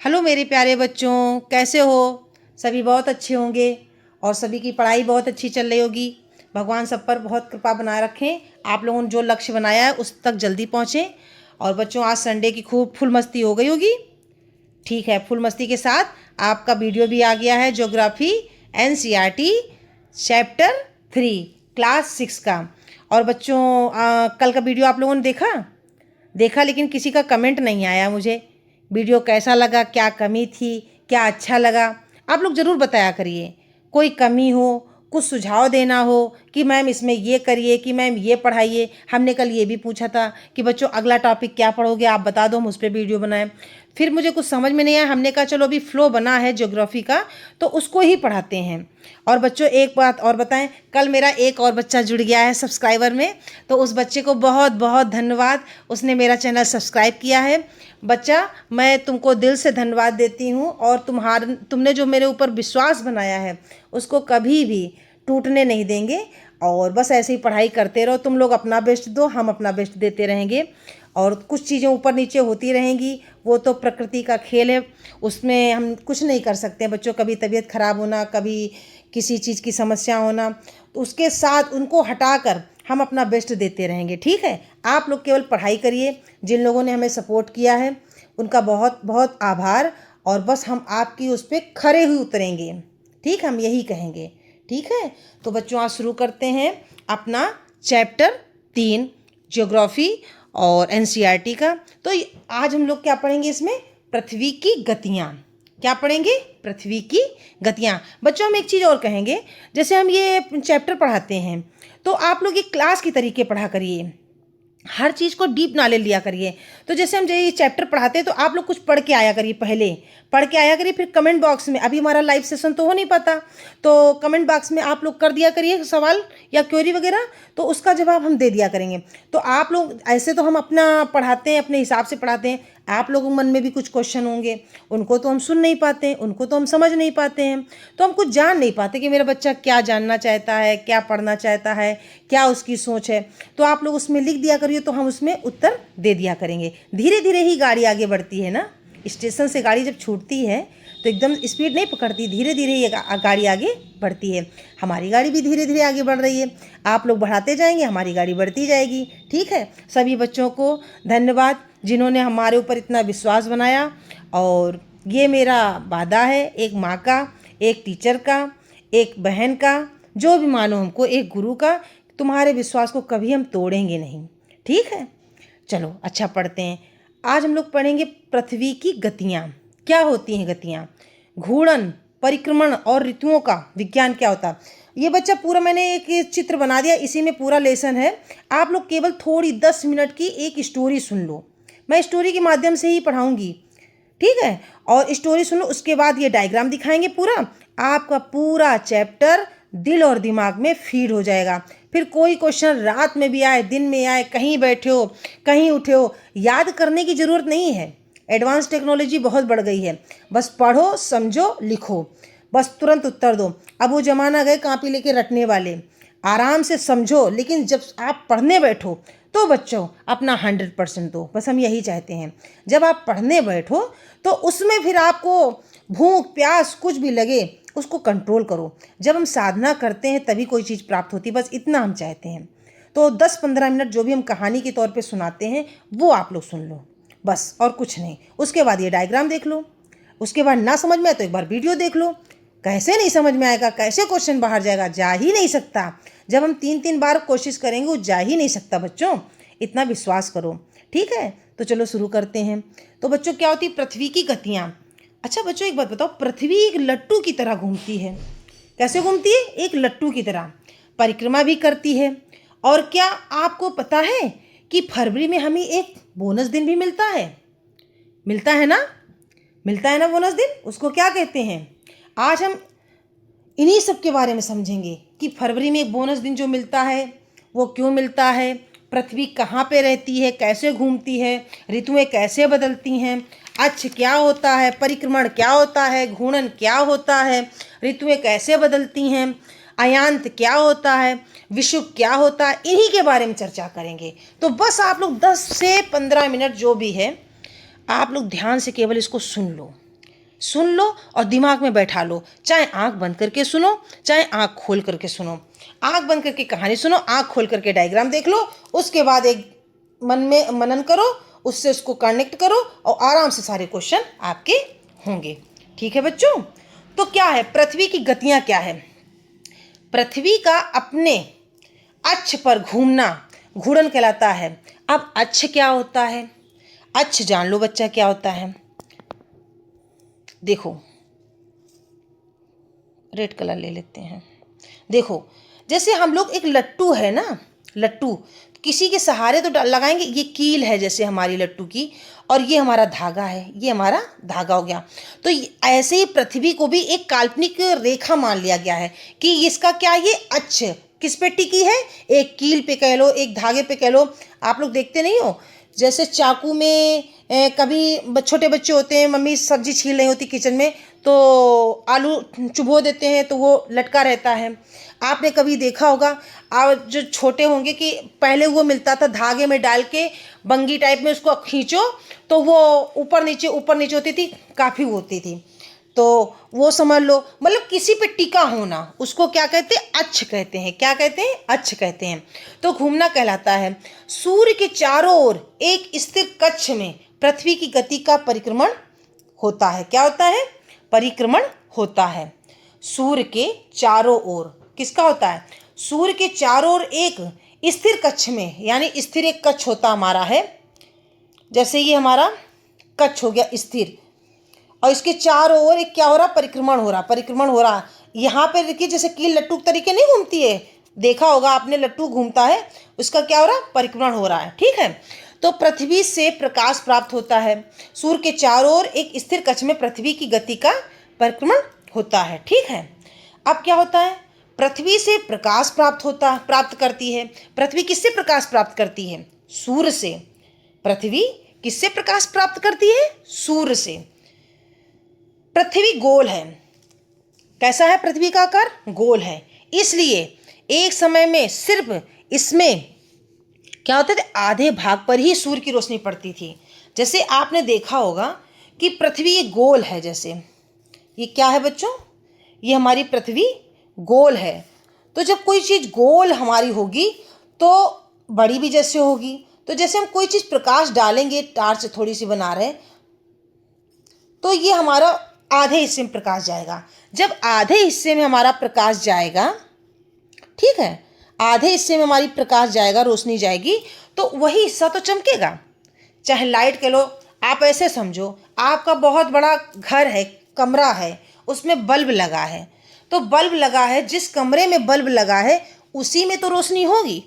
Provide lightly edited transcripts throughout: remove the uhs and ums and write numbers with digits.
Hello मेरे प्यारे बच्चों, कैसे हो? सभी बहुत अच्छे होंगे और सभी की पढ़ाई बहुत अच्छी चल रही होगी। भगवान सब पर बहुत कृपा बनाए रखें। आप लोगों ने जो लक्ष्य बनाया है उस तक जल्दी पहुँचें। और बच्चों, आज संडे की खूब फुल मस्ती हो गई होगी। ठीक है, फुल मस्ती के साथ आपका वीडियो भी आ गया है, ज्योग्राफी एनसीईआरटी चैप्टर 3 क्लास 6 का। और बच्चों, कल का वीडियो आप लोगों ने देखा, लेकिन किसी का कमेंट नहीं आया मुझे। वीडियो कैसा लगा, क्या कमी थी, क्या अच्छा लगा, आप लोग ज़रूर बताया करिए। कोई कमी हो, कुछ सुझाव देना हो कि मैम इसमें ये करिए, कि मैम ये पढ़ाइए। हमने कल ये भी पूछा था कि बच्चों अगला टॉपिक क्या पढ़ोगे, आप बता दो, हम उस पर वीडियो बनाएं। फिर मुझे कुछ समझ में नहीं आया, हमने कहा चलो अभी फ्लो बना है ज्योग्राफी का तो उसको ही पढ़ाते हैं। और बच्चों, एक बात और बताएं, कल मेरा एक और बच्चा जुड़ गया है सब्सक्राइबर में, तो उस बच्चे को बहुत बहुत धन्यवाद। उसने मेरा चैनल सब्सक्राइब किया है। बच्चा, मैं तुमको दिल से धन्यवाद देती हूँ और तुमने जो मेरे ऊपर विश्वास बनाया है उसको कभी भी टूटने नहीं देंगे। और बस ऐसे ही पढ़ाई करते रहो, तुम लोग अपना बेस्ट दो, हम अपना बेस्ट देते रहेंगे। और कुछ चीज़ें ऊपर नीचे होती रहेंगी, वो तो प्रकृति का खेल है, उसमें हम कुछ नहीं कर सकते हैं बच्चों। कभी तबीयत खराब होना, कभी किसी चीज़ की समस्या होना, तो उसके साथ उनको हटाकर हम अपना बेस्ट देते रहेंगे। ठीक है, आप लोग केवल पढ़ाई करिए। जिन लोगों ने हमें सपोर्ट किया है उनका बहुत बहुत आभार। और बस हम आपकी उस पर खरे हुए उतरेंगे। ठीक, हम यही कहेंगे। ठीक है, तो बच्चों आज शुरू करते हैं अपना चैप्टर 3 ज्योग्राफी और एनसीईआरटी का। तो आज हम लोग क्या पढ़ेंगे इसमें? पृथ्वी की गतियाँ। क्या पढ़ेंगे? पृथ्वी की गतियाँ। बच्चों, हम एक चीज़ और कहेंगे, जैसे हम ये चैप्टर पढ़ाते हैं तो आप लोग एक क्लास की तरीके पढ़ा करिए, हर चीज़ को डीप नॉलेज लिया करिए। तो जैसे हम ये चैप्टर पढ़ाते हैं तो आप लोग कुछ पढ़ के आया करिए, पहले पढ़ के आया करिए, फिर कमेंट बॉक्स में, अभी हमारा लाइव सेशन तो हो नहीं पाता, तो कमेंट बॉक्स में आप लोग कर दिया करिए सवाल या क्वेरी वगैरह, तो उसका जवाब हम दे दिया करेंगे। तो आप लोग ऐसे तो हम अपना पढ़ाते हैं, अपने हिसाब से पढ़ाते हैं, आप लोगों के मन में भी कुछ क्वेश्चन होंगे, उनको तो हम सुन नहीं पाते हैं, उनको तो हम समझ नहीं पाते हैं, तो हम कुछ जान नहीं पाते कि मेरा बच्चा क्या जानना चाहता है, क्या पढ़ना चाहता है, क्या उसकी सोच है। तो आप लोग उसमें लिख दिया करिए, तो हम उसमें उत्तर दे दिया करेंगे। धीरे धीरे ही गाड़ी आगे बढ़ती है ना, स्टेशन से गाड़ी जब छूटती है तो एकदम स्पीड नहीं पकड़ती, धीरे धीरे ये गाड़ी आगे बढ़ती है। हमारी गाड़ी भी धीरे धीरे आगे बढ़ रही है, आप लोग बढ़ाते जाएंगे, हमारी गाड़ी बढ़ती जाएगी। ठीक है, सभी बच्चों को धन्यवाद जिन्होंने हमारे ऊपर इतना विश्वास बनाया। और ये मेरा वादा है, एक माँ का, एक टीचर का, एक बहन का, जो भी मानो हमको, एक गुरु का, तुम्हारे विश्वास को कभी हम तोड़ेंगे नहीं। ठीक है, चलो अच्छा पढ़ते हैं। आज हम लोग पढ़ेंगे पृथ्वी की गतियाँ। क्या होती हैं गतियाँ? घूर्णन, परिक्रमण और ऋतुओं का विज्ञान क्या होता है। ये बच्चा पूरा मैंने एक चित्र बना दिया, इसी में पूरा लेसन है। आप लोग केवल थोड़ी 10 मिनट की एक स्टोरी सुन लो, मैं स्टोरी के माध्यम से ही पढ़ाऊंगी। ठीक है, और स्टोरी सुनो, उसके बाद ये डायग्राम दिखाएंगे पूरा, आपका पूरा चैप्टर दिल और दिमाग में फीड हो जाएगा। फिर कोई क्वेश्चन रात में भी आए, दिन में आए, कहीं बैठे हो, कहीं उठे हो, याद करने की ज़रूरत नहीं है। एडवांस टेक्नोलॉजी बहुत बढ़ गई है, बस पढ़ो, समझो, लिखो, बस तुरंत उत्तर दो। अब वो ज़माना गए कॉपी लेके रटने वाले। आराम से समझो, लेकिन जब आप पढ़ने बैठो तो बच्चों अपना 100% दो, बस हम यही चाहते हैं। जब आप पढ़ने बैठो तो उसमें फिर आपको भूख प्यास कुछ भी लगे उसको कंट्रोल करो। जब हम साधना करते हैं तभी कोई चीज़ प्राप्त होती है, बस इतना हम चाहते हैं। तो 10-15 मिनट जो भी हम कहानी के तौर पे सुनाते हैं वो आप लोग सुन लो, बस, और कुछ नहीं। उसके बाद ये डायग्राम देख लो, उसके बाद ना समझ में आए तो एक बार वीडियो देख लो। कैसे नहीं समझ में आएगा, कैसे क्वेश्चन बाहर जाएगा? जा ही नहीं सकता। जब हम 3-3 बार कोशिश करेंगे वो जा ही नहीं सकता बच्चों, इतना विश्वास करो। ठीक है, तो चलो शुरू करते हैं। तो बच्चों, क्या होती है पृथ्वी की गतियाँ? अच्छा बच्चों, एक बात बताओ, पृथ्वी एक लट्टू की तरह घूमती है। कैसे घूमती है? एक लट्टू की तरह परिक्रमा भी करती है। और क्या आपको पता है कि फरवरी में हमें एक बोनस दिन भी मिलता है? मिलता है ना, मिलता है ना बोनस दिन, उसको क्या कहते हैं? आज हम इन्हीं सब के बारे में समझेंगे कि फरवरी में एक बोनस दिन जो मिलता है वो क्यों मिलता है, पृथ्वी कहाँ पे रहती है, कैसे घूमती है, ऋतुएं कैसे बदलती हैं, अक्ष क्या होता है, परिक्रमण क्या होता है, घूर्णन क्या होता है, ऋतुएं कैसे बदलती हैं, अयांत क्या होता है, विषुव क्या होता है, इन्हीं के बारे में चर्चा करेंगे। तो बस आप लोग 10 से 15 मिनट जो भी है आप लोग ध्यान से केवल इसको सुन लो। सुन लो और दिमाग में बैठा लो, चाहे आंख बंद करके सुनो चाहे आंख खोल करके सुनो। आंख बंद करके कहानी सुनो, आंख खोल करके डायग्राम देख लो, उसके बाद एक मन में मनन करो, उससे उसको कनेक्ट करो और आराम से सारे क्वेश्चन आपके होंगे। ठीक है बच्चों, तो क्या है पृथ्वी की गतियां क्या है? पृथ्वी का अपने अक्ष पर घूमना घूर्णन कहलाता है। अब अक्ष क्या होता है? अक्ष जान लो बच्चा क्या होता है। देखो रेड कलर ले लेते हैं। देखो जैसे हम लोग एक लट्टू है ना, लट्टू किसी के सहारे तो लगाएंगे, ये कील है जैसे हमारी लट्टू की, और ये हमारा धागा है, ये हमारा धागा हो गया। तो ऐसे ही पृथ्वी को भी एक काल्पनिक रेखा मान लिया गया है कि इसका क्या, ये अक्ष किस पे टिकी है? एक कील पे कह लो, एक धागे पे कह लो। आप लोग देखते नहीं हो जैसे चाकू में कभी छोटे बच्चे होते हैं, मम्मी सब्जी छील रही होती किचन में, तो आलू चुभो देते हैं तो वो लटका रहता है। आपने कभी देखा होगा, आप जो छोटे होंगे, कि पहले वो मिलता था धागे में डाल के बंगी टाइप में, उसको खींचो तो वो ऊपर नीचे होती थी, काफ़ी होती थी। तो वो समझ लो, मतलब किसी पे टिका होना, उसको क्या कहते हैं? अक्ष कहते हैं। क्या कहते हैं? अक्ष कहते हैं। तो घूमना कहलाता है। सूर्य के चारों ओर एक स्थिर कक्ष में पृथ्वी की गति का परिक्रमण होता है। क्या होता है? परिक्रमण होता है। सूर्य के चारों ओर किसका होता है? सूर्य के चारों ओर एक स्थिर कक्ष में, यानी स्थिर एक कक्ष होता हमारा है। जैसे ये हमारा कक्ष हो गया स्थिर, और इसके चारों ओर एक क्या हो रहा? परिक्रमण हो रहा, परिक्रमण हो रहा। यहाँ पे देखिए जैसे कील लट्टू तरीके नहीं घूमती है, देखा होगा आपने, लट्टू घूमता है, उसका क्या हो रहा? परिक्रमण हो रहा है। ठीक है, तो पृथ्वी से प्रकाश प्राप्त होता है। सूर्य के चारों ओर एक स्थिर कक्ष में पृथ्वी की गति का परिक्रमण होता है। ठीक है, अब क्या होता है? पृथ्वी से प्रकाश प्राप्त करती है। पृथ्वी किससे प्रकाश प्राप्त करती है? सूर्य से। पृथ्वी किससे प्रकाश प्राप्त करती है? सूर्य से। पृथ्वी गोल है। कैसा है पृथ्वी का आकार? गोल है। इसलिए एक समय में सिर्फ इसमें क्या होते थे? आधे भाग पर ही सूर्य की रोशनी पड़ती थी। जैसे आपने देखा होगा कि पृथ्वी ये गोल है, जैसे ये क्या है बच्चों? ये हमारी पृथ्वी गोल है। तो जब कोई चीज़ गोल हमारी होगी तो बड़ी भी जैसे होगी। तो जैसे हम कोई चीज़ प्रकाश डालेंगे, टार्च थोड़ी सी बना रहे, तो ये हमारा आधे हिस्से में प्रकाश जाएगा। जब आधे हिस्से में हमारा प्रकाश जाएगा, ठीक है, आधे हिस्से में हमारी प्रकाश जाएगा, रोशनी जाएगी, तो वही हिस्सा तो चमकेगा। चाहे लाइट कह लो, आप ऐसे समझो, आपका बहुत बड़ा घर है, कमरा है, उसमें बल्ब लगा है, तो बल्ब लगा है, जिस कमरे में बल्ब लगा है उसी में तो रोशनी होगी।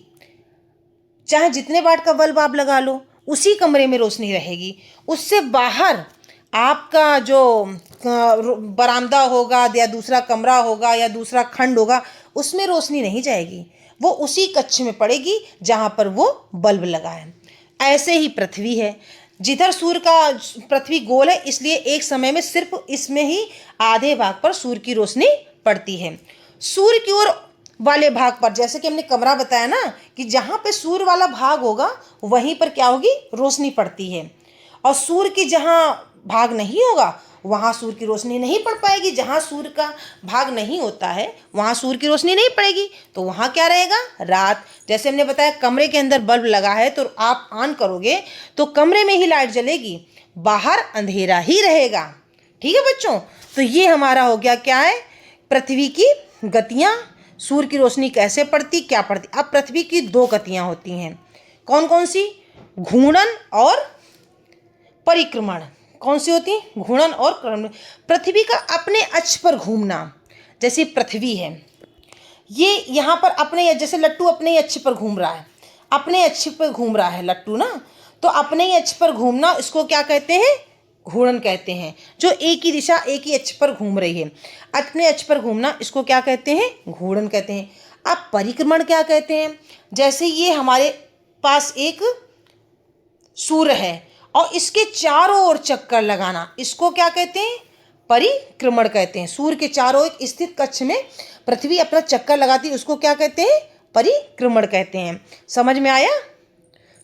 चाहे जितने वाट का बल्ब आप लगा लो, उसी कमरे में रोशनी रहेगी। उससे बाहर आपका जो बरामदा होगा या दूसरा कमरा होगा या दूसरा खंड होगा, उसमें रोशनी नहीं जाएगी, वो उसी कक्ष में पड़ेगी जहाँ पर वो बल्ब लगा है। ऐसे ही पृथ्वी है, जिधर सूर्य का, पृथ्वी गोल है इसलिए एक समय में सिर्फ इसमें ही आधे भाग पर सूर्य की रोशनी पड़ती है। सूर्य की ओर वाले भाग पर, जैसे कि हमने कमरा बताया ना, कि जहाँ पे सूर्य वाला भाग होगा वहीं पर क्या होगी? रोशनी पड़ती है। और सूर्य की जहाँ भाग नहीं होगा वहाँ सूर्य की रोशनी नहीं पड़ पाएगी। जहाँ सूर्य का भाग नहीं होता है वहाँ सूर्य की रोशनी नहीं पड़ेगी, तो वहाँ क्या रहेगा? रात। जैसे हमने बताया कमरे के अंदर बल्ब लगा है तो आप ऑन करोगे तो कमरे में ही लाइट जलेगी, बाहर अंधेरा ही रहेगा। ठीक है बच्चों, तो ये हमारा हो गया क्या है? पृथ्वी की गतियाँ, सूर्य की रोशनी कैसे पड़ती, क्या पड़ती। अब पृथ्वी की दो गतियाँ होती हैं, कौन कौन सी? घूर्णन और परिक्रमण। कौन सी होती? घूर्णन और परिक्रमण। पृथ्वी का अपने अक्ष पर घूमना, जैसे पृथ्वी है, ये यहाँ पर अपने, जैसे लट्टू अपने अक्ष पर घूम रहा है, अपने अक्ष पर घूम रहा है लट्टू ना, तो अपने ही अक्ष पर घूमना, इसको क्या कहते हैं? घूर्णन कहते हैं। जो एक ही दिशा, एक ही अक्ष पर घूम रही है, अपने अक्ष पर घूमना, इसको क्या कहते हैं? घूर्णन कहते हैं। अब परिक्रमण क्या कहते हैं? जैसे ये हमारे पास एक सूर्य है और इसके चारों ओर चक्कर लगाना, इसको क्या कहते हैं? परिक्रमण कहते हैं। सूर्य के चारों एक स्थित कक्ष में पृथ्वी अपना चक्कर लगाती है, उसको क्या कहते हैं? परिक्रमण कहते हैं। समझ में आया?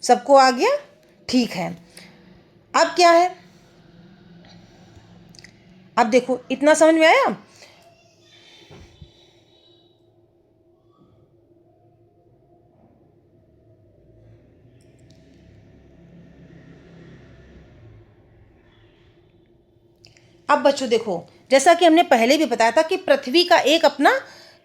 सबको आ गया? ठीक है। अब क्या है? अब देखो इतना समझ में आया। अब बच्चों देखो, जैसा कि हमने पहले भी बताया था कि पृथ्वी का एक अपना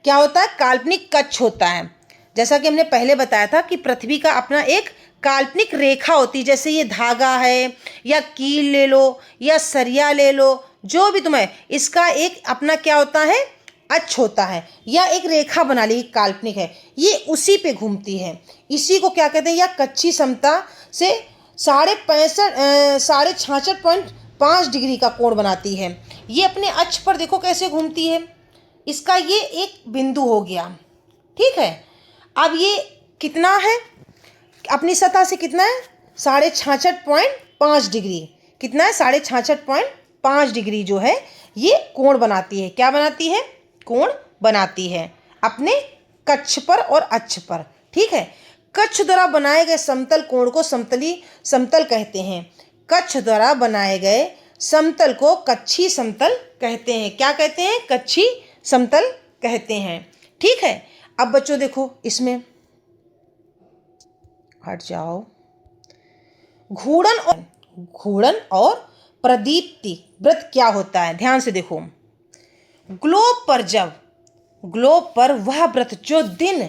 क्या होता है, काल्पनिक कक्ष होता है। जैसा कि हमने पहले बताया था कि पृथ्वी का अपना एक काल्पनिक रेखा होती है, जैसे ये धागा है या कील ले लो या सरिया ले लो, जो भी तुम्हें, इसका एक अपना क्या होता है, अक्ष होता है या एक रेखा बना ली, काल्पनिक है, ये उसी पे घूमती है। इसी को क्या कहते हैं, या कच्छी समता से 66.5 डिग्री का कोण बनाती है। ये अपने अक्ष पर देखो कैसे घूमती है। इसका ये एक बिंदु हो गया, ठीक है। अब ये कितना है, अपनी सतह से कितना है, 66.5 डिग्री। कितना है, 66.5 डिग्री जो है ये कोण बनाती है। क्या बनाती है, कोण बनाती है अपने कक्ष पर और अक्ष पर, ठीक है। कक्ष द्वारा बनाए गए समतल कोण को समतल कहते हैं। कक्ष द्वारा बनाए गए समतल को कच्छी समतल कहते हैं। क्या कहते हैं, कच्छी समतल कहते हैं, ठीक है। अब बच्चों देखो, इसमें हट जाओ, घूर्णन और प्रदीप्ति वृत्त क्या होता है, ध्यान से देखो। ग्लोब पर वह वृत्त जो दिन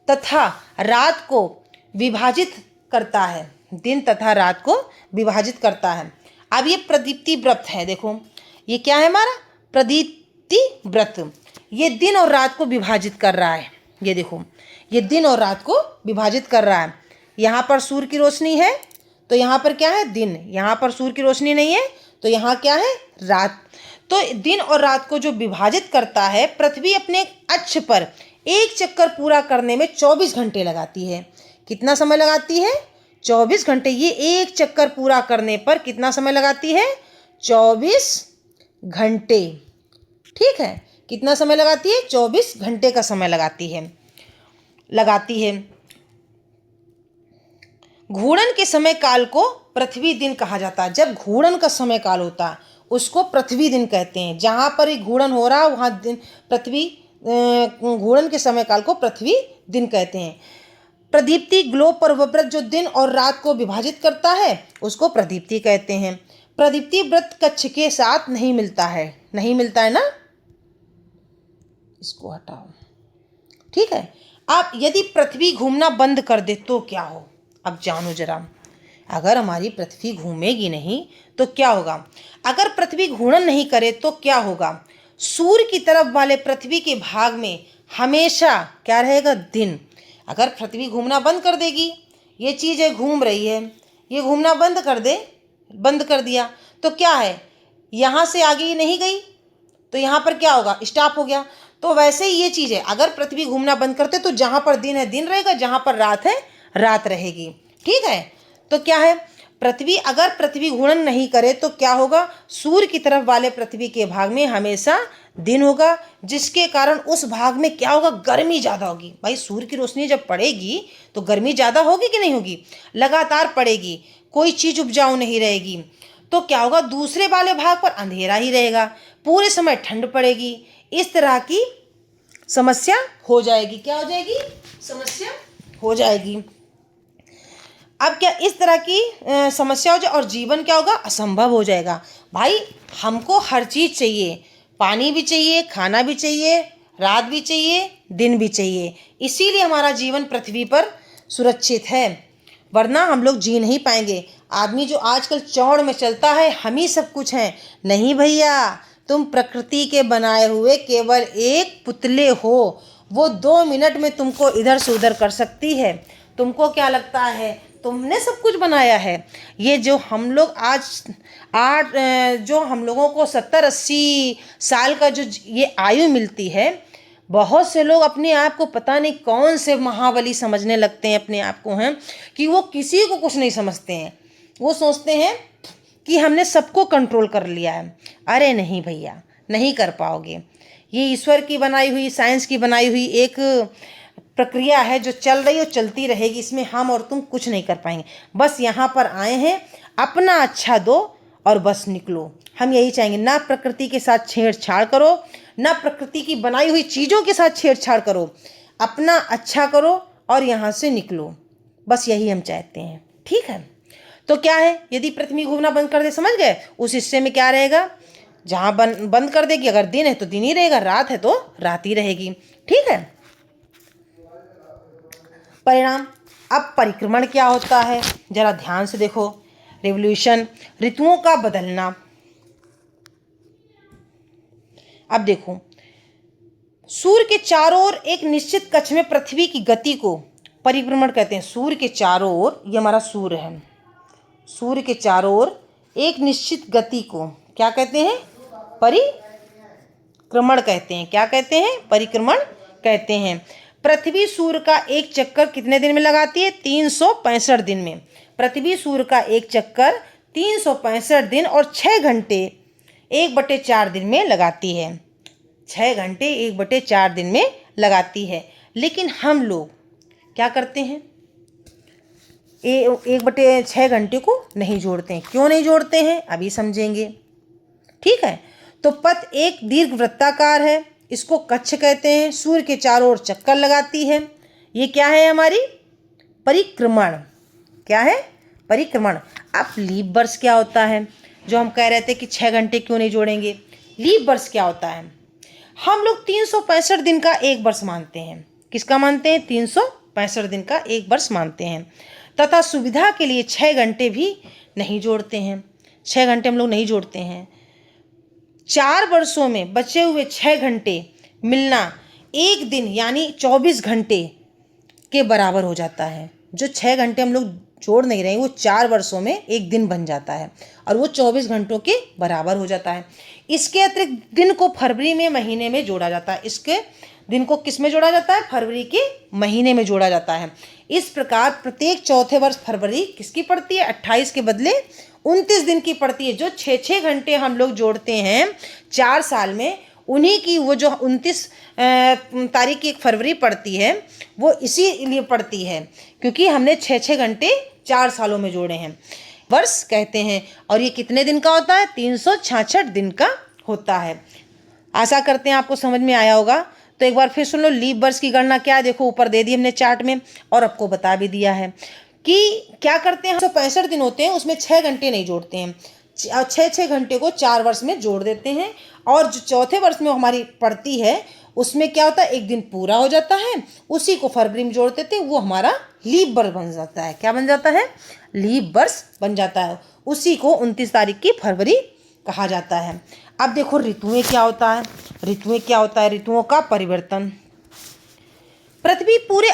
तथा रात को विभाजित करता है, दिन तथा रात को विभाजित करता है। अब ये प्रदीप्ति वृत्त है, देखो ये क्या है हमारा, प्रदीप्ति वृत्त। ये दिन और रात को विभाजित कर रहा है। ये देखो, ये दिन और रात को विभाजित कर रहा है। यहाँ पर सूर्य की रोशनी है तो यहाँ पर क्या है, दिन। यहाँ पर सूर्य की रोशनी नहीं है तो यहाँ क्या है, रात। तो दिन और रात को जो विभाजित करता है, पृथ्वी अपने अक्ष पर एक चक्कर पूरा करने में 24 घंटे लगाती है। कितना समय लगाती है, 24 घंटे। ये एक चक्कर पूरा करने पर कितना समय लगाती है, 24 घंटे, ठीक है। कितना समय लगाती है, 24 घंटे का समय लगाती है। घूर्णन के समय काल को पृथ्वी दिन कहा जाता है। जब घूर्णन का समय काल होता है उसको पृथ्वी दिन कहते हैं। जहाँ पर ही घूर्णन हो रहा है वहाँ दिन, पृथ्वी घूर्णन के समय काल को पृथ्वी दिन कहते हैं। प्रदीप्ति ग्लोब पर वह वृत्त जो दिन और रात को विभाजित करता है उसको प्रदीप्ति कहते हैं। प्रदीप्ति वृत्त कक्ष के साथ नहीं मिलता है ना, इसको हटाओ, ठीक है। अब यदि पृथ्वी घूमना बंद कर दे तो क्या हो, अब जानो जरा। अगर हमारी पृथ्वी घूमेगी नहीं तो क्या होगा, अगर पृथ्वी घूर्णन नहीं करे तो क्या होगा, सूर्य की तरफ वाले पृथ्वी के भाग में हमेशा क्या रहेगा, दिन। अगर पृथ्वी घूमना बंद कर देगी, ये चीज़ है घूम रही है, ये घूमना बंद कर दिया तो क्या है, यहाँ से आगे ही नहीं गई तो यहाँ पर क्या होगा, स्टॉप हो गया। तो वैसे ही ये चीज़ है, अगर पृथ्वी घूमना बंद करते तो जहाँ पर दिन है दिन रहेगा, जहाँ पर रात है रात रहेगी, ठीक है। तो क्या है, अगर पृथ्वी घूर्णन नहीं करे तो क्या होगा, सूर्य की तरफ वाले पृथ्वी के भाग में हमेशा दिन होगा, जिसके कारण उस भाग में क्या होगा, गर्मी ज़्यादा होगी। भाई सूर्य की रोशनी जब पड़ेगी तो गर्मी ज़्यादा होगी कि नहीं होगी, लगातार पड़ेगी, कोई चीज़ उपजाऊ नहीं रहेगी। तो क्या होगा, दूसरे वाले भाग पर अंधेरा ही रहेगा, पूरे समय ठंड पड़ेगी। इस तरह की समस्या हो जाएगी। क्या हो जाएगी, समस्या हो जाएगी। अब क्या इस तरह की समस्या हो जाए और जीवन क्या होगा, असंभव हो जाएगा। भाई हमको हर चीज़ चाहिए, पानी भी चाहिए, खाना भी चाहिए, रात भी चाहिए, दिन भी चाहिए, इसीलिए हमारा जीवन पृथ्वी पर सुरक्षित है, वरना हम लोग जी नहीं पाएंगे। आदमी जो आजकल चौड़ में चलता है, हम ही सब कुछ हैं, नहीं भैया, तुम प्रकृति के बनाए हुए केवल एक पुतले हो। वो 2 मिनट में तुमको इधर से उधर कर सकती है। तुमको क्या लगता है तुमने सब कुछ बनाया है? ये जो हम लोग जो हम लोगों को 70-80 साल का जो ये आयु मिलती है, बहुत से लोग अपने आप को पता नहीं कौन से महाबली समझने लगते हैं अपने आप को, हैं कि वो किसी को कुछ नहीं समझते हैं। वो सोचते हैं कि हमने सबको कंट्रोल कर लिया है। अरे नहीं भैया, नहीं कर पाओगे। ये ईश्वर की बनाई हुई, साइंस की बनाई हुई एक प्रक्रिया है जो चल रही और चलती रहेगी। इसमें हम और तुम कुछ नहीं कर पाएंगे। बस यहाँ पर आए हैं, अपना अच्छा दो और बस निकलो। हम यही चाहेंगे, ना प्रकृति के साथ छेड़छाड़ करो, ना प्रकृति की बनाई हुई चीज़ों के साथ छेड़छाड़ करो, अपना अच्छा करो और यहाँ से निकलो, बस यही हम चाहते हैं। ठीक है, तो क्या है, यदि पृथ्वी घूमना बंद कर दे, समझ गए, उस हिस्से में क्या रहेगा, जहाँ बंद कर देगी, अगर दिन है तो दिन ही रहेगा, रात है तो रात ही रहेगी। ठीक है, परिणाम। अब परिक्रमण क्या होता है, जरा ध्यान से देखो। रिवोल्यूशन, ऋतुओं का बदलना। अब देखो, सूर्य के चारों ओर एक निश्चित कक्ष में पृथ्वी की गति को परिक्रमण कहते हैं। सूर्य के चारों ओर, ये हमारा सूर्य है, सूर्य के चारों ओर एक निश्चित गति को क्या कहते हैं, परिक्रमण कहते हैं। क्या कहते हैं, परिक्रमण कहते हैं। पृथ्वी सूर्य का एक चक्कर कितने दिन में लगाती है, 365 दिन में। पृथ्वी सूर्य का एक चक्कर 365 दिन और 6 घंटे 1/4 दिन में लगाती है। 6 घंटे 1/4 दिन में लगाती है। लेकिन हम लोग क्या करते हैं, 1/6 घंटे को नहीं जोड़ते हैं। क्यों नहीं जोड़ते हैं, अभी समझेंगे। ठीक है, तो पथ एक दीर्घ वृत्ताकार है, इसको कक्ष कहते हैं, सूर्य के चारों ओर चक्कर लगाती है। ये क्या है, हमारी परिक्रमण। क्या है, परिक्रमण। अब लीप वर्ष क्या होता है, जो हम कह रहे थे कि 6 घंटे क्यों नहीं जोड़ेंगे। लीप वर्ष क्या होता है, हम लोग 365 दिन का एक वर्ष मानते हैं। किसका मानते हैं, 365 दिन का एक वर्ष मानते हैं, तथा सुविधा के लिए 6 घंटे भी नहीं जोड़ते हैं। 6 घंटे हम लोग नहीं जोड़ते हैं। 4 वर्षों में बचे हुए 6 घंटे मिलना एक दिन यानी 24 घंटे के बराबर हो जाता है। जो 6 घंटे हम लोग जोड़ नहीं रहे, वो 4 वर्षों में एक दिन बन जाता है और वो 24 घंटों के बराबर हो जाता है। इसके अतिरिक्त दिन को फरवरी में महीने में जोड़ा जाता है। इसके दिन को किस में जोड़ा जाता है, फरवरी के महीने में जोड़ा जाता है। इस प्रकार प्रत्येक चौथे वर्ष फरवरी किसकी पड़ती है, 28 के बदले 29 दिन की पड़ती है। जो 6 घंटे हम लोग जोड़ते हैं 4 साल में, उन्हीं की वो जो 29 तारीख की एक फरवरी पड़ती है, वो इसीलिए पड़ती है क्योंकि हमने 6 घंटे 4 सालों में जोड़े हैं। वर्ष कहते हैं, और ये कितने दिन का होता है, 366 दिन का होता है। आशा करते हैं आपको समझ में आया होगा। तो एक बार फिर सुन लो, लीप वर्ष की गणना क्या है, देखो ऊपर दे दी हमने चार्ट में, और आपको बता भी दिया है कि क्या करते हैं। 165 दिन होते हैं, उसमें 6 घंटे नहीं जोड़ते हैं, 6 घंटे को 4 वर्ष में जोड़ देते हैं, और जो चौथे वर्ष में हमारी पड़ती है उसमें क्या होता है, एक दिन पूरा हो जाता है, उसी को फरवरी में जोड़ देते हैं, वो हमारा लीप वर्ष बन जाता है। क्या बन जाता है, लीप वर्ष बन जाता है। उसी को 29 तारीख की फरवरी कहा जाता है। अब देखो ऋतुएं क्या होता है, ऋतुएं क्या होता है, ऋतुओं का परिवर्तन। पृथ्वी पूरे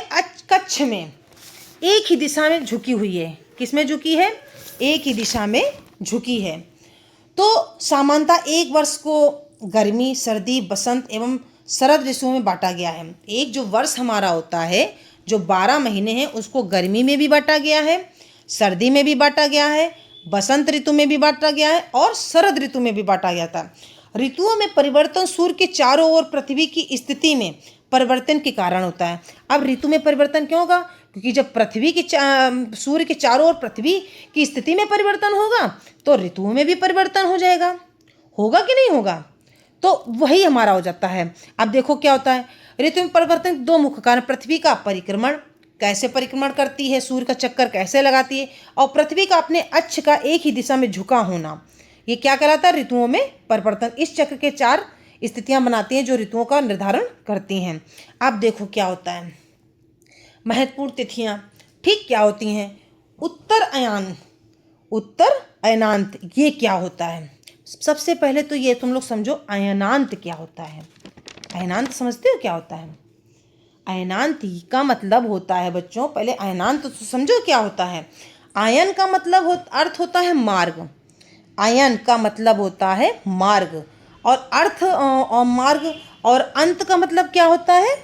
कक्ष में एक ही दिशा में झुकी हुई है। किस में झुकी है, एक ही दिशा में झुकी है। तो सामान्यतः एक वर्ष को गर्मी, सर्दी, बसंत एवं शरद ऋतुओं में बांटा गया है। एक जो वर्ष हमारा होता है, जो 12 महीने हैं, उसको गर्मी में भी बांटा गया है, सर्दी में भी बांटा गया है, बसंत ऋतु में भी बांटा गया है और शरद ऋतु में भी बांटा गया था। ऋतुओं में परिवर्तन सूर्य के चारों ओर पृथ्वी की स्थिति में परिवर्तन के कारण होता है। अब ऋतु में परिवर्तन क्यों होगा, क्योंकि जब पृथ्वी की सूर्य के चारों ओर पृथ्वी की स्थिति में परिवर्तन होगा तो ऋतुओं में भी परिवर्तन हो जाएगा। होगा कि नहीं होगा, तो वही हमारा हो जाता है। अब देखो क्या होता है, ऋतु में परिवर्तन 2 मुख्य कारण, पृथ्वी का परिक्रमण, कैसे परिक्रमण करती है, सूर्य का चक्कर कैसे लगाती है, और पृथ्वी का अपने अक्ष का एक ही दिशा में झुका होना, ये क्या कहलाता है, ऋतुओं में परिवर्तन। इस चक्र के 4 स्थितियां बनाती हैं जो ऋतुओं का निर्धारण करती हैं। अब देखो क्या होता है, महत्वपूर्ण तिथियां ठीक क्या होती हैं। उत्तर अयान, उत्तर अयनांत, ये क्या होता है। सबसे पहले तो ये तुम लोग समझो अयनांत क्या होता है। अयनांत समझते हो क्या होता है। अयनांत का मतलब होता है बच्चों, पहले अयनांत तो समझो क्या होता है। आयन का मतलब अर्थ होता है मार्ग, आयन का मतलब होता है मार्ग, और अर्थ और मार्ग, और अंत का मतलब क्या होता है,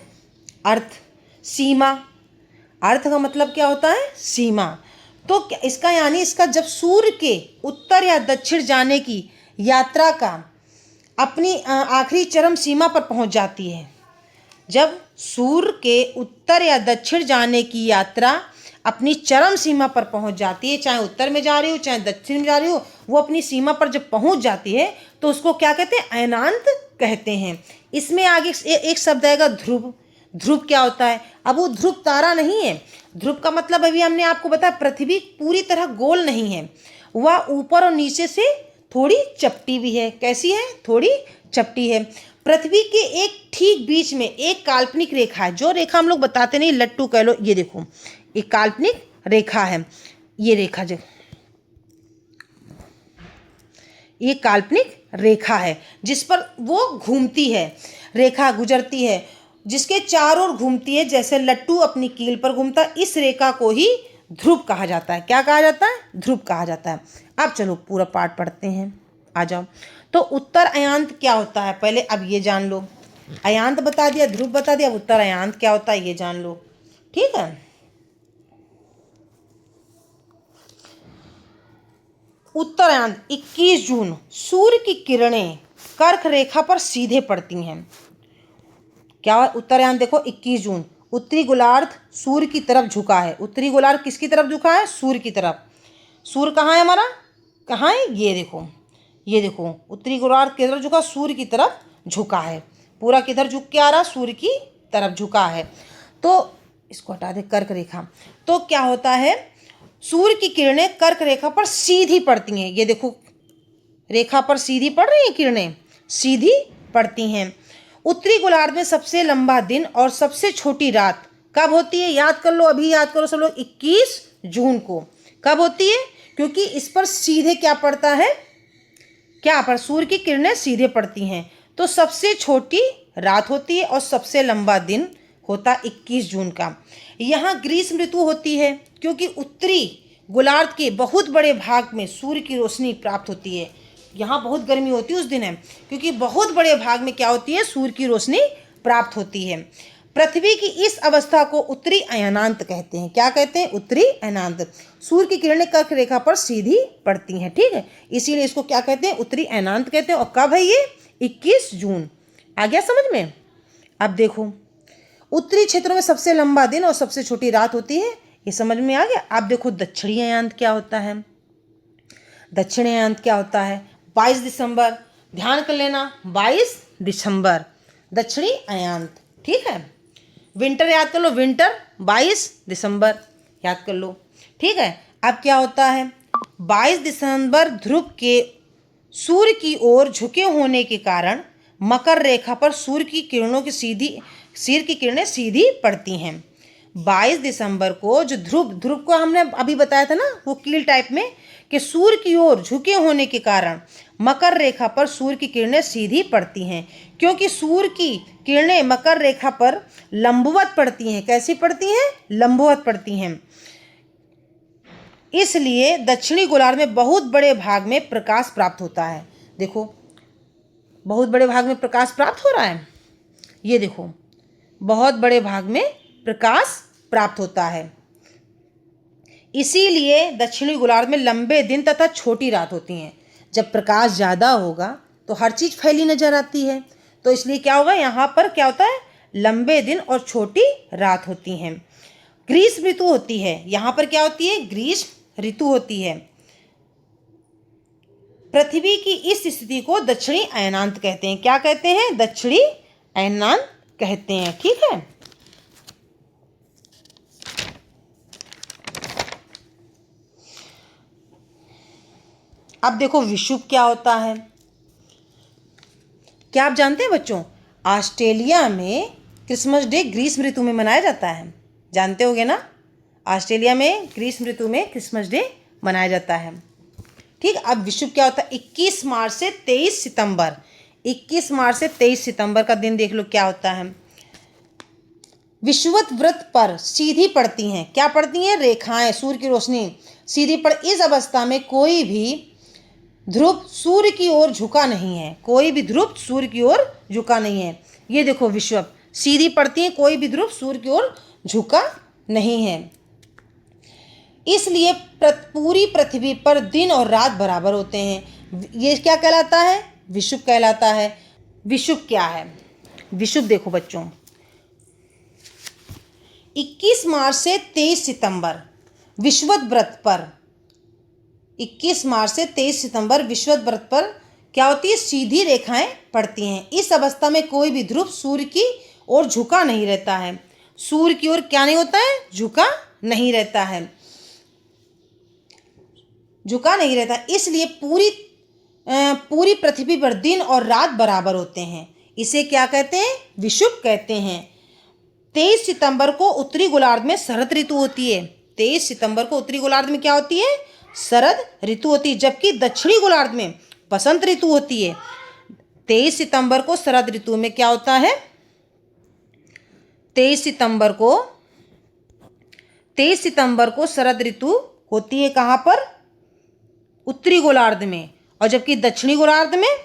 अर्थ, सीमा। अर्थ का मतलब क्या होता है, सीमा। तो इसका यानी इसका जब सूर्य के उत्तर या दक्षिण जाने की यात्रा का अपनी आखिरी चरम सीमा पर पहुंच जाती है, जब सूर्य के उत्तर या दक्षिण जाने की यात्रा अपनी चरम सीमा पर पहुंच जाती है, चाहे उत्तर में जा रही हो चाहे दक्षिण में जा रही हो, वो अपनी सीमा पर जब पहुंच जाती है तो उसको क्या कहते हैं, अयनांत कहते हैं। इसमें आगे एक शब्द आएगा ध्रुव। ध्रुव क्या होता है? अब वो ध्रुव तारा नहीं है। ध्रुव का मतलब अभी हमने आपको बताया, पृथ्वी पूरी तरह गोल नहीं है, वह ऊपर और नीचे से थोड़ी चपटी भी है। कैसी है? थोड़ी चपटी है। पृथ्वी के एक ठीक बीच में एक काल्पनिक रेखा है, जो रेखा हम लोग बताते नहीं, लट्टू कह लो, ये देखो एक काल्पनिक रेखा है। ये रेखा जो ये काल्पनिक रेखा है जिस पर वो घूमती है, रेखा गुजरती है, जिसके चारों ओर घूमती है, जैसे लट्टू अपनी कील पर घूमता है। इस रेखा को ही ध्रुव कहा जाता है। क्या कहा जाता है? ध्रुव कहा जाता है। अब चलो पूरा पाठ पढ़ते हैं, आ जाओ। तो उत्तर अयांत क्या होता है पहले अब ये जान लो। अयांत बता दिया, ध्रुव बता दिया, अब उत्तर अयांत क्या होता है ये जान लो। ठीक है। उत्तरायण 21 जून सूर्य की किरणें कर्क रेखा पर सीधे पड़ती हैं। क्या उत्तरायण देखो 21 जून, उत्तरी गोलार्ध सूर्य की तरफ झुका है। उत्तरी गोलार्ध किसकी तरफ झुका है? सूर्य की तरफ। सूर्य कहाँ है हमारा? कहाँ है? ये देखो, ये देखो उत्तरी गोलार्ध किधर झुका? सूर्य की तरफ झुका है। पूरा किधर झुक के आ रहा? सूर्य की तरफ झुका है। तो इसको हटा दे, कर्क रेखा। तो क्या होता है, सूर्य की किरणें कर्क रेखा पर सीधी पड़ती हैं। ये देखो रेखा पर सीधी पड़ रही हैं किरणें, सीधी पड़ती हैं। उत्तरी गोलार्ध में सबसे लंबा दिन और सबसे छोटी रात कब होती है? याद कर लो, अभी याद करो सब लोग, 21 जून को। कब होती है? क्योंकि इस पर सीधे क्या पड़ता है, क्या पर सूर्य की किरणें सीधे पड़ती हैं, तो सबसे छोटी रात होती है और सबसे लंबा दिन होता 21 जून का। यहाँ ग्रीष्म ऋतु होती है क्योंकि उत्तरी गोलार्ध के बहुत बड़े भाग में सूर्य की रोशनी प्राप्त होती है। यहाँ बहुत गर्मी होती है उस दिन है, क्योंकि बहुत बड़े भाग में क्या होती है? सूर्य की रोशनी प्राप्त होती है। पृथ्वी की इस अवस्था को उत्तरी अयनांत कहते हैं। क्या कहते हैं? उत्तरी अयनांत। सूर्य की किरणें कर्क रेखा पर सीधी पड़ती हैं, ठीक है, इसीलिए इसको क्या कहते हैं? उत्तरी अयनांत कहते हैं। और कब है ये? 21 जून। आ गया समझ में? अब देखो, उत्तरी क्षेत्रों में सबसे लंबा दिन और सबसे छोटी रात होती है, ये समझ में आ गया। अब देखो दक्षिणी अयांत क्या होता है। दक्षिणी अयांत क्या होता है? 22 दिसंबर, ध्यान कर लेना, 22 दिसंबर दक्षिणी अयांत, ठीक है। विंटर याद कर लो, विंटर 22 दिसंबर याद कर लो, ठीक है। अब क्या होता है? 22 दिसंबर ध्रुव के सूर्य की ओर झुके होने के कारण मकर रेखा पर सूर्य की किरणें सीधी पड़ती हैं। 22 दिसंबर को जो ध्रुव को हमने अभी बताया था ना, वो कील टाइप में, कि सूर्य की ओर झुके होने के कारण मकर रेखा पर सूर्य की किरणें सीधी पड़ती हैं, क्योंकि सूर्य की किरणें मकर रेखा पर लंबवत पड़ती हैं। कैसी पड़ती हैं? लंबवत पड़ती हैं। इसलिए दक्षिणी गोलार्ध में बहुत बड़े भाग में प्रकाश प्राप्त होता है। देखो बहुत बड़े भाग में प्रकाश प्राप्त हो रहा है, ये देखो बहुत बड़े भाग में प्रकाश प्राप्त होता है। इसीलिए दक्षिणी गोलार्ध में लंबे दिन तथा छोटी रात होती हैं। जब प्रकाश ज़्यादा होगा तो हर चीज़ फैली नजर आती है, तो इसलिए क्या होगा, यहाँ पर क्या होता है? लंबे दिन और छोटी रात होती हैं। ग्रीष्म ऋतु होती है, यहाँ पर क्या होती है? ग्रीष्म ऋतु होती है। पृथ्वी की इस स्थिति को दक्षिणी अयनांत कहते हैं। क्या कहते हैं? दक्षिणी अयनांत कहते हैं, ठीक है। अब देखो विषुव क्या होता है। क्या आप जानते हैं बच्चों, ऑस्ट्रेलिया में क्रिसमस डे ग्रीष्म ऋतु में मनाया जाता है। जानते होगे ना, ऑस्ट्रेलिया में ग्रीष्म ऋतु में क्रिसमस डे मनाया जाता है, ठीक। अब विषुव क्या होता है? 21 मार्च से 23 सितंबर। 21 मार्च से 23 सितंबर का दिन देख लो क्या होता है। विषुवत वृत्त पर सीधी पड़ती हैं। क्या पड़ती हैं? रेखाएं, सूर्य की रोशनी सीधी पड़। इस अवस्था में कोई भी ध्रुव सूर्य की ओर झुका नहीं है। कोई भी ध्रुव सूर्य की ओर झुका नहीं है। ये देखो विषुवत सीधी पड़ती है, कोई भी ध्रुव सूर्य की ओर झुका नहीं है। इसलिए पूरी पृथ्वी पर दिन और रात बराबर होते हैं। ये क्या कहलाता है? विषुव कहलाता है। विषुव क्या है? विषुव देखो बच्चों, 21 मार्च से 23 सितंबर विषुवत व्रत पर 21 मार्च से 23 सितंबर विषुवत व्रत पर क्या होती है, सीधी रेखाएं पड़ती हैं। इस अवस्था में कोई भी ध्रुव सूर्य की ओर झुका नहीं रहता है। सूर्य की ओर क्या नहीं होता है, झुका नहीं रहता है, झुका नहीं रहता। इसलिए पूरी पृथ्वी पर दिन और रात बराबर होते हैं। इसे क्या कहते हैं, विषुव कहते हैं। 23 सितंबर को उत्तरी गोलार्ध में शरद ऋतु होती है। 23 सितंबर को उत्तरी गोलार्ध में क्या होती है, शरद ऋतु होती है, जबकि दक्षिणी गोलार्ध में बसंत ऋतु होती है। 23 सितंबर को शरद ऋतु में क्या होता है, 23 सितंबर को शरद ऋतु होती है कहाँ पर, उत्तरी गोलार्ध में, और जबकि दक्षिणी गोलार्ध में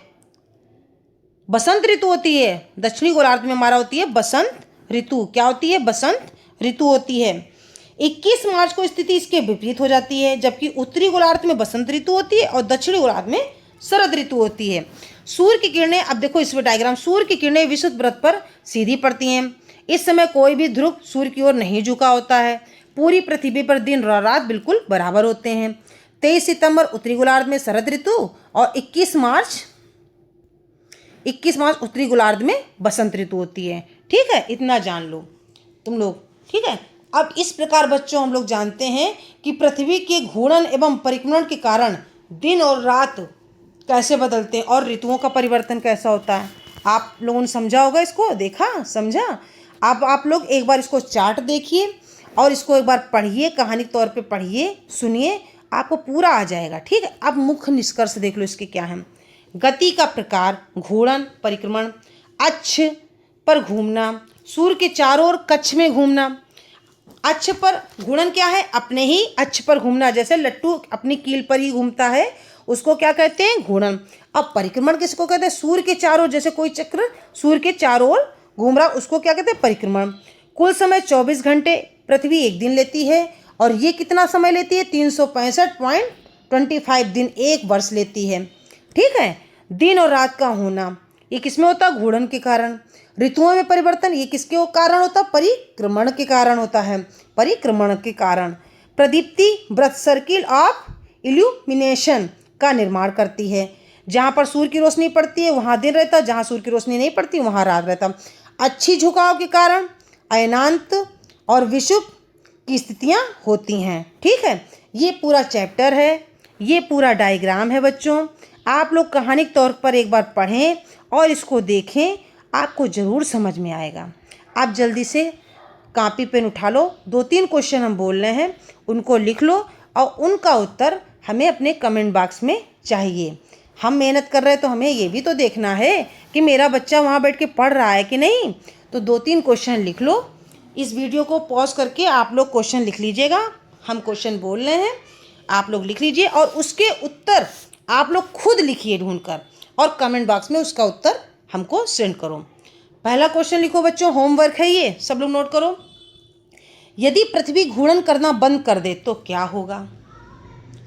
बसंत ऋतु होती है। दक्षिणी गोलार्ध में हमारा होती है बसंत ऋतु। क्या होती है, बसंत ऋतु होती है। 21 मार्च को स्थिति इसके विपरीत हो जाती है, जबकि उत्तरी गोलार्ध में बसंत ऋतु होती है और दक्षिणी गोलार्ध में शरद ऋतु होती है। सूर्य की किरणें, अब देखो इसमें डायग्राम, सूर्य की किरणें विषुवत व्रत पर सीधी पड़ती हैं। इस समय कोई भी ध्रुव सूर्य की ओर नहीं झुका होता है। पूरी पृथ्वी पर दिन और रात बिल्कुल बराबर होते हैं। 23 सितंबर उत्तरी गोलार्ध में शरद ऋतु और 21 मार्च उत्तरी गोलार्ध में बसंत ऋतु होती है। ठीक है, इतना जान लो तुम लोग। ठीक है, अब इस प्रकार बच्चों हम लोग जानते हैं कि पृथ्वी के घूर्णन एवं परिक्रमण के कारण दिन और रात कैसे बदलते हैं और ऋतुओं का परिवर्तन कैसा होता है। आप लोगों ने समझा होगा, इसको देखा, समझा। अब आप लोग एक बार इसको चार्ट देखिए और इसको एक बार पढ़िए, कहानी के तौर पे पढ़िए, सुनिए, आपको पूरा आ जाएगा। ठीक है, अब मुख्य निष्कर्ष देख लो इसके क्या हैं। गति का प्रकार, घूर्णन, परिक्रमण, अक्ष पर घूमना, सूर्य के चारों ओर कक्ष में घूमना। अक्ष पर घूर्णन क्या है, अपने ही अक्ष पर घूमना, जैसे लट्टू अपनी कील पर ही घूमता है, उसको क्या कहते हैं, घूर्णन। अब परिक्रमण किसको कहते हैं, सूर्य के चारों ओर, जैसे कोई चक्र सूर्य के चारों ओर घूम रहा, उसको क्या कहते हैं, परिक्रमण। कुल समय 24 घंटे पृथ्वी एक दिन लेती है, और ये कितना समय लेती है, 365.25 दिन, एक वर्ष लेती है। ठीक है, दिन और रात का होना ये किसमें होता है, घूर्णन के कारण। ऋतुओं में परिवर्तन ये किसके कारण होता है, परिक्रमण के कारण होता है, परिक्रमण के कारण। प्रदीप्ति व्रत सर्किल ऑफ इल्यूमिनेशन का निर्माण करती है। जहाँ पर सूर्य की रोशनी पड़ती है वहाँ दिन रहता, जहाँ सूर्य की रोशनी नहीं पड़ती वहाँ रात रहता। अच्छी झुकाव के कारण अयनांत और विषुव की स्थितियाँ होती हैं। ठीक है, ये पूरा चैप्टर है, ये पूरा डायग्राम है बच्चों। आप लोग कहानी के तौर पर एक बार पढ़ें और इसको देखें, आपको ज़रूर समझ में आएगा। आप जल्दी से कॉपी पेन उठा लो, 2-3 क्वेश्चन हम बोल रहे हैं उनको लिख लो, और उनका उत्तर हमें अपने कमेंट बॉक्स में चाहिए। हम मेहनत कर रहे हैं तो हमें ये भी तो देखना है कि मेरा बच्चा वहाँ बैठ के पढ़ रहा है कि नहीं। तो 2-3 क्वेश्चन लिख लो। इस वीडियो को पॉज करके आप लोग क्वेश्चन लिख लीजिएगा। हम क्वेश्चन बोल रहे हैं, आप लोग लिख लीजिए, और उसके उत्तर आप लोग खुद लिखिए ढूंढकर, और कमेंट बॉक्स में उसका उत्तर हमको सेंड करो। पहला क्वेश्चन लिखो बच्चों, होमवर्क है ये, सब लोग नोट करो। यदि पृथ्वी घूर्णन करना बंद कर दे तो क्या होगा,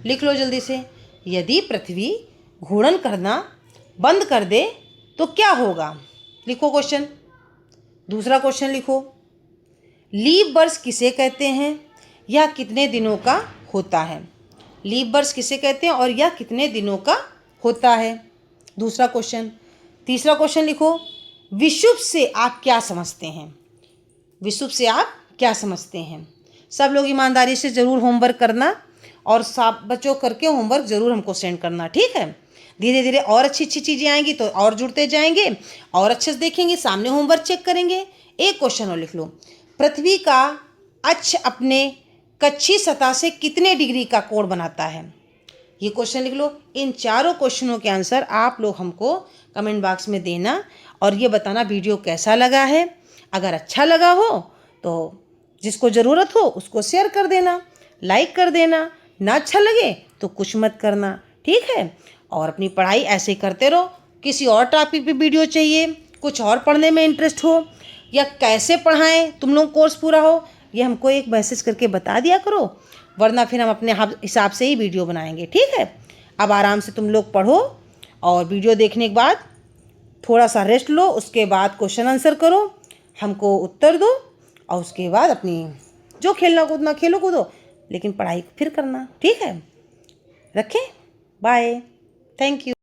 लिख लो जल्दी से। यदि पृथ्वी घूर्णन करना बंद कर दे तो क्या होगा, लिखो क्वेश्चन। दूसरा क्वेश्चन लिखो, लीप वर्ष किसे कहते हैं, यह कितने दिनों का होता है। लीप वर्ष किसे कहते हैं और यह कितने दिनों का होता है, दूसरा क्वेश्चन। तीसरा क्वेश्चन लिखो, विषुव से आप क्या समझते हैं, विषुव से आप क्या समझते हैं। सब लोग ईमानदारी से ज़रूर होमवर्क करना, और सब बच्चों करके होमवर्क ज़रूर हमको सेंड करना। ठीक है, धीरे धीरे और अच्छी अच्छी चीज़ें आएंगी तो और जुड़ते जाएंगे, और अच्छे से देखेंगे, सामने होमवर्क चेक करेंगे। एक क्वेश्चन और लिख लो, पृथ्वी का अक्ष अपने कक्षीय सतह से कितने डिग्री का कोण बनाता है, ये क्वेश्चन लिख लो। इन चारों क्वेश्चनों के आंसर आप लोग हमको कमेंट बॉक्स में देना, और ये बताना वीडियो कैसा लगा है। अगर अच्छा लगा हो तो जिसको ज़रूरत हो उसको शेयर कर देना, लाइक कर देना, ना अच्छा लगे तो कुछ मत करना। ठीक है, और अपनी पढ़ाई ऐसे ही करते रहो। किसी और टॉपिक पे वीडियो चाहिए, कुछ और पढ़ने में इंटरेस्ट हो, या कैसे पढ़ाएं तुम लोग कोर्स पूरा हो, ये हमको एक मैसेज करके बता दिया करो, वरना फिर हम अपने हिसाब से ही वीडियो बनाएंगे। ठीक है, अब आराम से तुम लोग पढ़ो, और वीडियो देखने के बाद थोड़ा सा रेस्ट लो, उसके बाद क्वेश्चन आंसर करो, हमको उत्तर दो, और उसके बाद अपनी जो खेलना कूदना खेलो कूदो, लेकिन पढ़ाई फिर करना, ठीक है? रखें, बाय, थैंक यू।